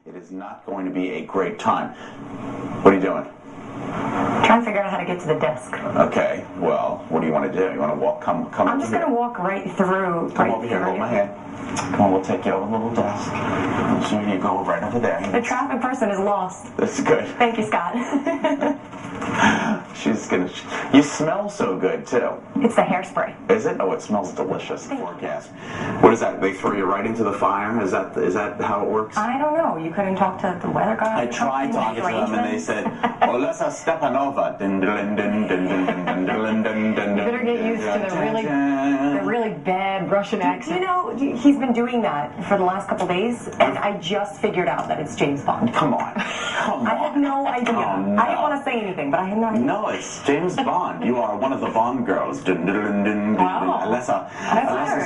It is not going to be a great time. What are you doing? Trying to figure out how to get to the desk. Okay, well, what do you want to do? You want to walk, come I'm just going to walk right through. Come over here, hold my hand. Come on, we'll take you over the little desk. So you go right over there. The traffic person is lost. That's good. Thank you, Scott. She's gonna. You smell so good too. It's the hairspray. Is it? Oh, it smells delicious. The forecast. What is that? They throw you right into the fire? Is that how it works? I don't know. You couldn't talk to the weather guy. I tried talking to them, and they said, "Olessa Stepanova." You better get used to the really bad Russian accent. You know, he's been doing that for the last couple days, and I just figured out that it's James Bond. Come on. I had no idea. Oh, no. I didn't want to say anything, but I had no idea. No, it's James Bond. You are one of the Bond girls. Wow. Olessa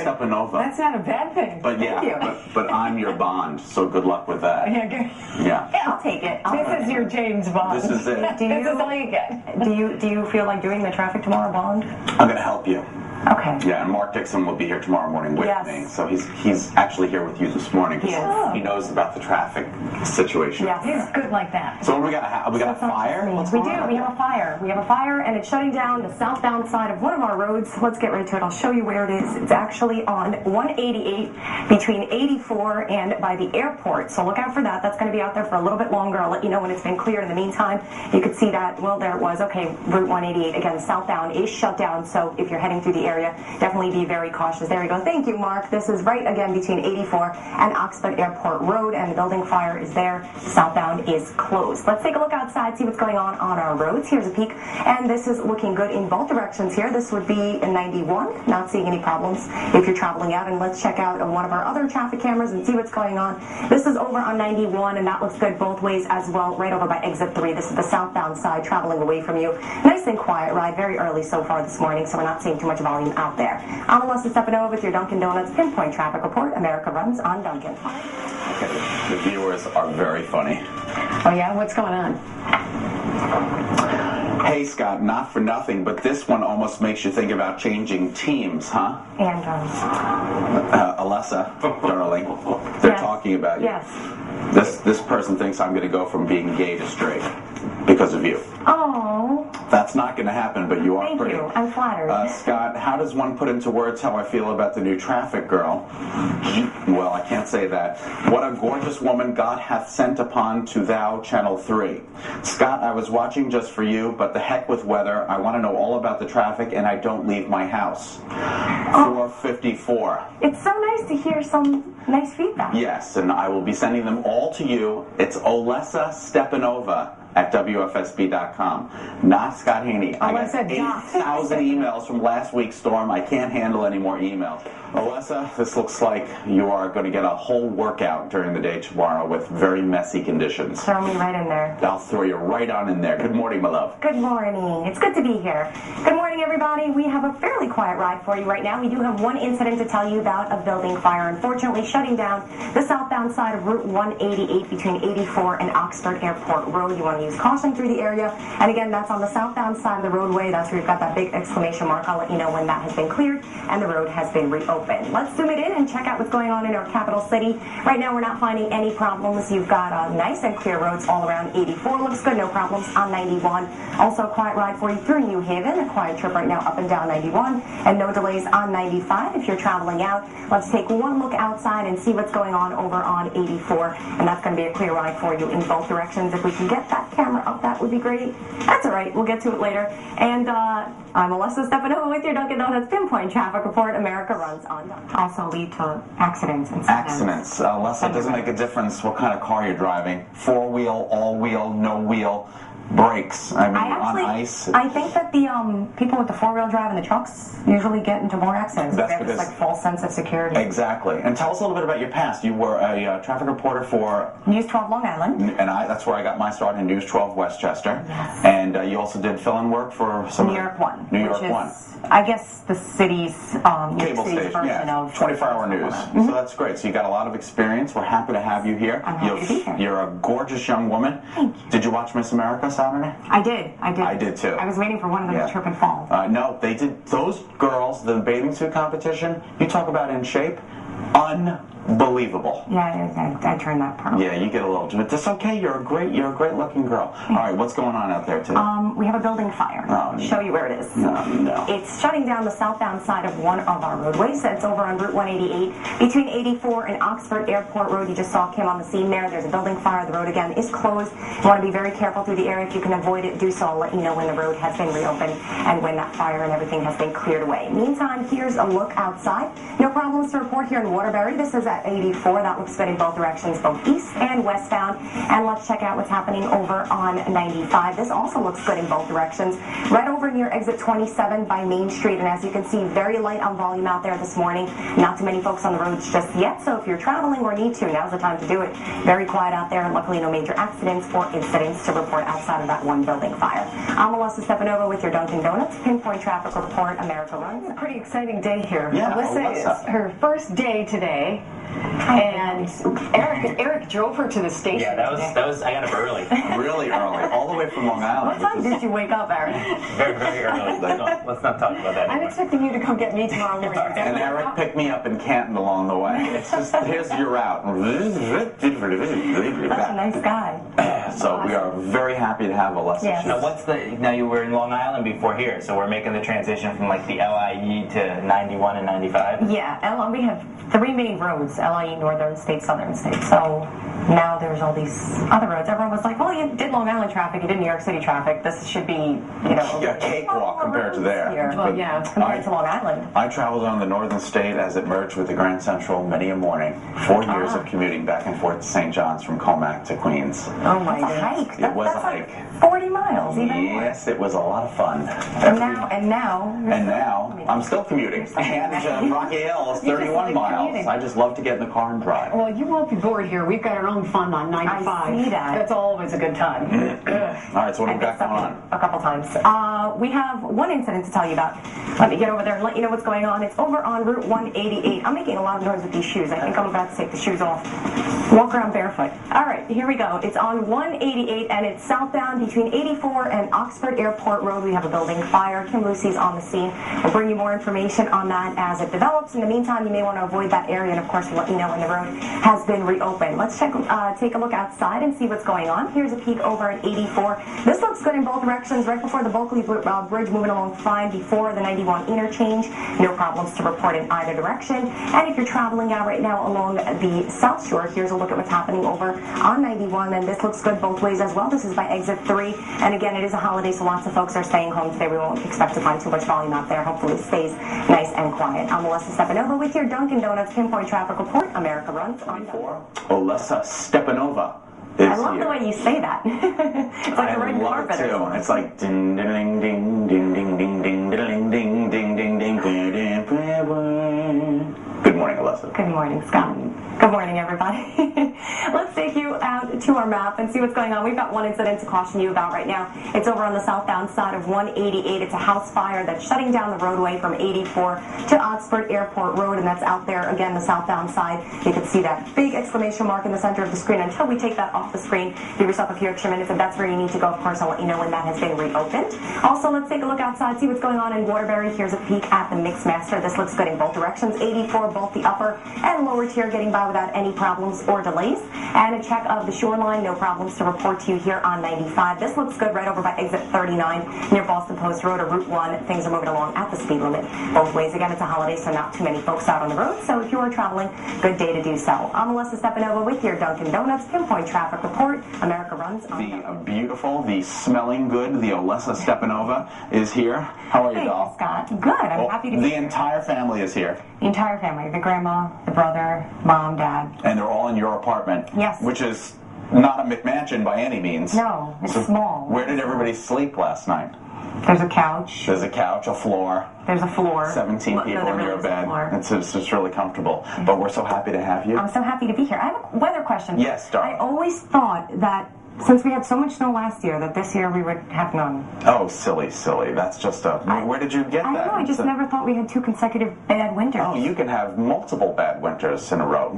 Stepanova. That's not a bad thing. But yeah, but I'm your Bond, so good luck with that. Yeah, good. Yeah. I'll take it. This is your James Bond. This is it. This is all you get. Do you feel like doing the traffic tomorrow, Bond? I'm going to help you. Okay. Yeah, and Mark Dixon will be here tomorrow morning with Yes. me. So he's actually here with you this morning because he knows about the traffic situation. Yes. He's good like that. So we got a fire? What's We going on? do. We have a fire. We have a fire, and it's shutting down the southbound side of one of our roads. Let's get right to it. I'll show you where it is. It's actually on 188 between 84 and by the airport. So look out for that. That's going to be out there for a little bit longer. I'll let you know when it's been cleared. In the meantime, you could see that. Well, there it was. Okay, Route 188 again. Southbound is shut down. So if you're heading through the area, definitely be very cautious. There you go. Thank you, Mark. This is right again between 84 and Oxford Airport Road, and the building fire is there. Southbound is closed. Let's take a look outside, see what's going on our roads. Here's a peek, and this is looking good in both directions here. This would be in 91, not seeing any problems if you're traveling out. And let's check out one of our other traffic cameras and see what's going on. This is over on 91, and that looks good both ways as well, right over by exit 3. This is the southbound side traveling away from you. Nice and quiet ride, very early so far this morning, so we're not seeing too much volume out there. I'm Olessa Stepanova with your Dunkin' Donuts Pinpoint Traffic Report. America runs on Dunkin'. Okay, the viewers are very funny. Oh yeah? What's going on? Hey, Scott, not for nothing, but this one almost makes you think about changing teams, huh? And Olessa, darling, they're talking about you. Yes. This person thinks I'm going to go from being gay to straight because of you. Oh. That's not going to happen, but you are Thank pretty. you. I'm flattered. Scott, how does one put into words how I feel about the new traffic girl? Well, I can't say that. What a gorgeous woman God hath sent upon to thou, Channel 3. Scott, I was watching just for you, but the heck with weather. I want to know all about the traffic, and I don't leave my house. 454. It's so nice to hear some nice feedback. Yes, and I will be sending them all to you. It's Olessa Stepanova at WFSB.com. Not Scott Haney. I got 8,000 emails from last week's storm. I can't handle any more emails. Olessa, this looks like you are going to get a whole workout during the day tomorrow with very messy conditions. Throw me right in there. I'll throw you right on in there. Good morning, my love. Good morning. It's good to be here. Good morning, everybody. We have a fairly quiet ride for you right now. We do have one incident to tell you about, a building fire, unfortunately shutting down the southbound side of Route 188 between 84 and Oxford Airport Road. You want to use caution through the area. And again, that's on the southbound side of the roadway. That's where you've got that big exclamation mark. I'll let you know when that has been cleared and the road has been reopened. Let's zoom it in and check out what's going on in our capital city. Right now, we're not finding any problems. You've got nice and clear roads all around. 84 looks good, no problems on 91. Also, a quiet ride for you through New Haven. A quiet trip right now up and down 91, and no delays on 95 if you're traveling out. Let's take one look outside and see what's going on over on 84, and that's going to be a clear ride for you in both directions. If we can get that camera up, that would be great. That's all right. We'll get to it later. And I'm Olessa Stepanova with your Dunkin' Donuts Pinpoint Traffic Report. America runs on. Also lead to accidents and accidents. Olessa, it doesn't make a difference what kind of car you're driving. Four-wheel, all-wheel, no-wheel. Brakes. I mean, on ice. I think that the people with the four-wheel drive and the trucks usually get into more accidents. They have this like false sense of security. Exactly. And tell us a little bit about your past. You were a traffic reporter for News 12 Long Island, and that's where I got my start in News 12 Westchester. Yes. And you also did fill-in work for some New York One. New York One. I guess the city's cable station, version of 24-hour news. So that's great. So you got a lot of experience. We're happy to have you here. I'm happy to be here. You're a gorgeous young woman. Thank you. Did you watch Miss America Saturday? I did. I did too. I was waiting for one of them to trip and fall. No, they did. Those girls, the bathing suit competition, you talk about in shape, believable. Yeah, I turned that part. Yeah, you get a little, but that's okay. You're a great looking girl. All right, what's going on out there today? We have a building fire. Oh, Show you where it is. No. It's shutting down the southbound side of one of our roadways. That's over on Route 188 between 84 and Oxford Airport Road. You just saw Kim on the scene there. There's a building fire. The road again is closed. You want to be very careful through the area. If you can avoid it, do so. I'll let you know when the road has been reopened and when that fire and everything has been cleared away. Meantime, here's a look outside. No problems to report here in Waterbury. This is at 84. That looks good in both directions, both east and westbound. And let's check out what's happening over on 95. This also looks good in both directions. Right over near exit 27 by Main Street. And as you can see, very light on volume out there this morning. Not too many folks on the roads just yet. So if you're traveling or need to, now's the time to do it. Very quiet out there. And luckily no major accidents or incidents to report outside of that one building fire. I'm Olessa Stepanova with your Dunkin' Donuts Pinpoint Traffic Report. America Runs. It's a pretty exciting day here. Yeah, Alyssa is her first day today. And Eric drove her to the station. Yeah, that was. I got up early. Really early, all the way from Long Island. What time did you wake up, Eric? Very, very early. Let's not talk about that I'm anymore. expecting you to come get me tomorrow morning. And Eric picked me up in Canton along the way. It's just, here's your route. That's a nice guy. So we are very happy to have Olessa. Yes. Now you were in Long Island before here, so we're making the transition from like the LIE to 91 and 95. Yeah, we have three main roads, LIE, Northern State, Southern State. So now there's all these other roads. Everyone was like, well, you did Long Island traffic, you did New York City traffic. This should be, a cakewalk compared to there. Well, yeah. Compared to Long Island. I traveled on the Northern State as it merged with the Grand Central many a morning. 4 years of commuting back and forth to St. John's from Comac to Queens. Oh my God. Hike. It was a That's hike. Like 40 miles, even more. Yes, it was a lot of fun. And now, I'm still commuting. And Rocky Hill is 31 miles. commuting. I just love to get in the car and drive. Well, you won't be bored here. We've got our own fun on 95. I see that. That's always a good time. All right, so what have we got going on? A couple times. We have one incident to tell you about. Let me get over there and let you know what's going on. It's over on Route 188. I'm making a lot of noise with these shoes. I think I'm about to take the shoes off. Walk around barefoot. All right, here we go. It's on 188 and it's southbound between 84 and Oxford Airport Road. We have a building fire. Kim Lucy's on the scene. We'll bring you more information on that as it develops. In the meantime, you may want to avoid that area, and of course, we'll let you know when the road has been reopened. Let's take a look outside and see what's going on. Here's a peek over at 84. This looks good in both directions. Right before the Bulkley Bridge, moving along fine before the 91 interchange. No problems to report in either direction. And if you're traveling out right now along the South Shore, here's a look at what's happening over on 91, and this looks good both ways as well. This is by exit 3, and again, it is a holiday, so lots of folks are staying home today. We won't expect to find too much volume out there. Hopefully it stays nice and quiet. I'm Olessa Stepanova with your Dunkin' Donuts Pinpoint Traffic Report. America Runs on 4. Olessa Stepanova. I love the way you say that. It's like a red carpet or something. It's like ding ding ding ding ding ding ding ding ding ding ding ding ding. Good morning, Olessa. Good morning, Scott. Good morning, everybody. Let's take you out to our map and see what's going on. We've got one incident to caution you about right now. It's over on the southbound side of 188. It's a house fire that's shutting down the roadway from 84 to Oxford Airport Road, and that's out there, again, the southbound side. You can see that big exclamation mark in the center of the screen. Until we take that off the screen, give yourself a few extra minutes. If that's where you need to go, of course, I'll let you know when that has been reopened. Also, let's take a look outside, see what's going on in Waterbury. Here's a peek at the Mixmaster. This looks good in both directions. 84, both the upper and lower tier, getting by without any problems or delays. And a check of the shoreline, no problems to report to you here on 95. This looks good right over by exit 39 near Boston Post Road or Route 1. Things are moving along at the speed limit both ways. Again, it's a holiday, so not too many folks out on the road. So if you are traveling, good day to do so. I'm Olessa Stepanova with your Dunkin' Donuts Pinpoint Traffic Report. America Runs on The beautiful, the smelling good, the Olessa Stepanova is here. How are you, Hey, doll? Scott. Good. I'm happy to be The here. entire family is here. The entire family. The grandma, the brother, mom, dad. And they're all in your apartment. Yes. Which is not a McMansion by any means. No, it's small. Where did everybody sleep last night? There's a couch. There's a couch, a floor. There's a floor. 17 Well, no, people there in really your is a bed. floor. It's just really comfortable. But we're so happy to have you. I'm so happy to be here. I have a weather question. Yes, darling. I always thought that Since we had so much snow last year, that this year we would have none. Oh, silly. That's just a... Where did you get that? I don't know, I just never thought we had 2 consecutive bad winters. Oh, you can have multiple bad winters in a row.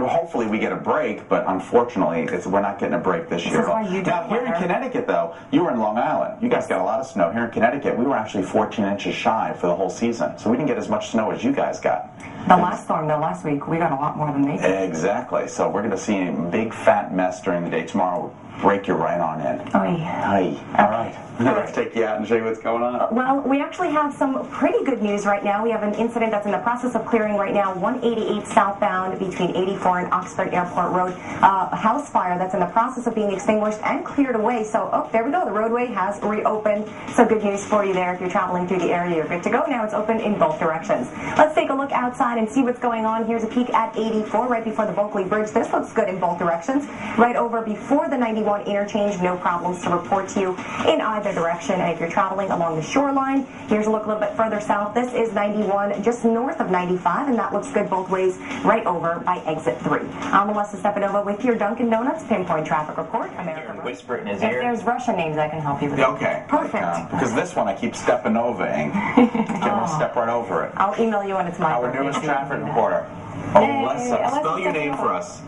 Hopefully we get a break, but unfortunately we're not getting a break this year. This is why you now, here in Connecticut, though, you were in Long Island. You guys got a lot of snow. Here in Connecticut, we were actually 14 inches shy for the whole season, so we didn't get as much snow as you guys got. The last storm, though, last week, we got a lot more than they did. Exactly. So we're going to see a big fat mess during the day tomorrow. Break you right on in. Aye. All right. Let's take you out and show you what's going on. Well, we actually have some pretty good news right now. We have an incident that's in the process of clearing right now, 188 southbound between 84 and Oxford Airport Road. A house fire that's in the process of being extinguished and cleared away. So, there we go. The roadway has reopened. So good news for you there. If you're traveling through the area, you're good to go. Now it's open in both directions. Let's take a look outside and see what's going on. Here's a peek at 84 right before the Bulkley Bridge. This looks good in both directions. Right over before the 91 interchange, no problems to report to you in either direction. And if you're traveling along the shoreline, here's a look a little bit further south. This is 91 just north of 95, and that looks good both ways right over by exit 3. I'm Olessa Stepanova with your Dunkin' Donuts Pinpoint Traffic Report. America. Whisper it in his If ear. there's Russian names, I can help you with. Okay. Perfect. Because this one I keep Stepanova-ing. Can we step right over it? I'll email you when it's my Our birthday. newest traffic reporter, Olessa. Spell your name for us.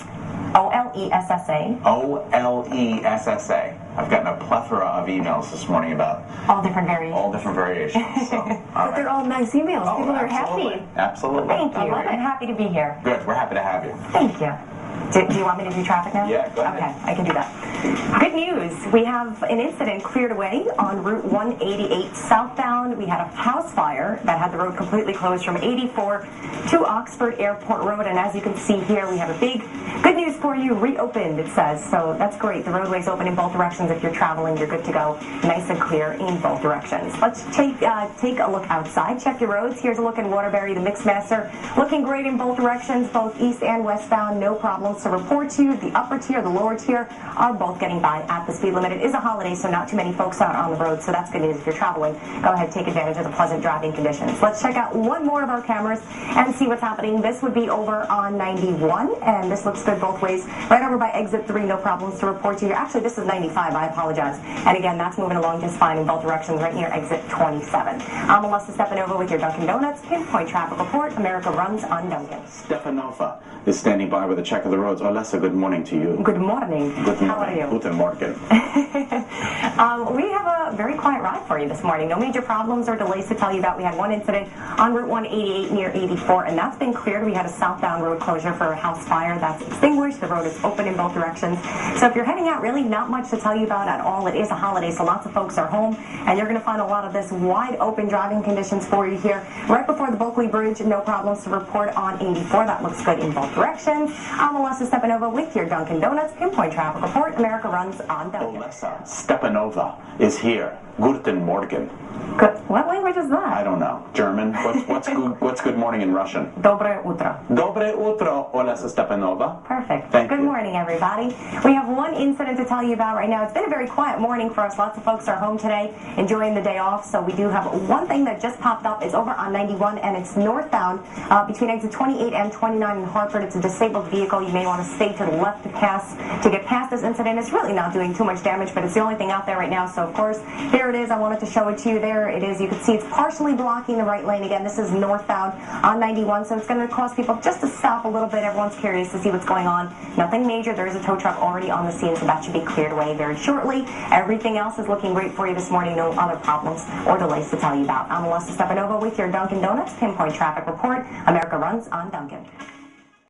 Olessa. Olessa. I've gotten a plethora of emails this morning about All different variations. all different variations. So, But they're all nice emails. Oh, People are absolutely. happy. Absolutely. Thank you. I love it. I'm happy to be here. Good. We're happy to have you. Thank you. Do you want me to do traffic now? Yeah, go ahead. Okay, I can do that. Good news. We have an incident cleared away on Route 188 southbound. We had a house fire that had the road completely closed from 84 to Oxford Airport Road. And as you can see here, we have a big good news for you. Reopened, it says. So that's great. The roadway's open in both directions. If you're traveling, you're good to go. Nice and clear in both directions. Let's take a look outside. Check your roads. Here's a look in Waterbury, the Mixmaster. Looking great in both directions, both east and westbound. No problems to report to you. The upper tier, the lower tier are both getting by at the speed limit. It is a holiday, so not too many folks are on the road, so that's good news. If you're traveling, go ahead, take advantage of the pleasant driving conditions. Let's check out one more of our cameras and see what's happening. This would be over on 91, and this looks good both ways. Right over by exit 3, no problems to report to you. Actually, this is 95. I apologize. And again, that's moving along just fine in both directions right near exit 27. I'm Olessa Stepanova with your Dunkin' Donuts Pinpoint Traffic Report. America runs on Dunkin'. Stepanova is standing by with a check of the roads. Olessa, good morning to you. Good morning. Good morning. How are you? Guten Morgen. We have a very quiet ride for you this morning. No major problems or delays to tell you about. We had one incident on Route 188 near 84, and that's been cleared. We had a southbound road closure for a house fire that's extinguished. The road is open in both directions. So if you're heading out, really not much to tell you about at all. It is a holiday, so lots of folks are home, and you're going to find a lot of this wide open driving conditions for you here. Right before the Bulkley Bridge, no problems to report on 84. That looks good in both directions. I'm Olessa Stepanova with your Dunkin' Donuts Pinpoint Traffic Report. America runs on Dunkin'. Olessa Stepanova is here. Guten Morgen. Good. What language is that? I don't know. German? What's good morning in Russian? Dobre utro. Dobre utro, Olessa Stepanova. Perfect. Thank Good you. morning, everybody. We have one incident to tell you about right now. It's been a very quiet morning for us. Lots of folks are home today, enjoying the day off. So we do have one thing that just popped up. It's over on 91, and it's northbound between exit 28 and 29 in Hartford. It's a disabled vehicle. You may want to stay to the left to get past this incident. It's really not doing too much damage, but it's the only thing out there right now. So, of course, there it is. I wanted to show it to you. There it is. You can see it's partially blocking the right lane. Again, this is northbound on 91, so it's going to cause people just to stop a little bit. Everyone's curious to see what's going on. Nothing major. There is a tow truck already on the scene, so that should be cleared away very shortly. Everything else is looking great for you this morning. No other problems or delays to tell you about. I'm Olessa Stepanova with your Dunkin' Donuts Pinpoint Traffic Report. America runs on Dunkin'.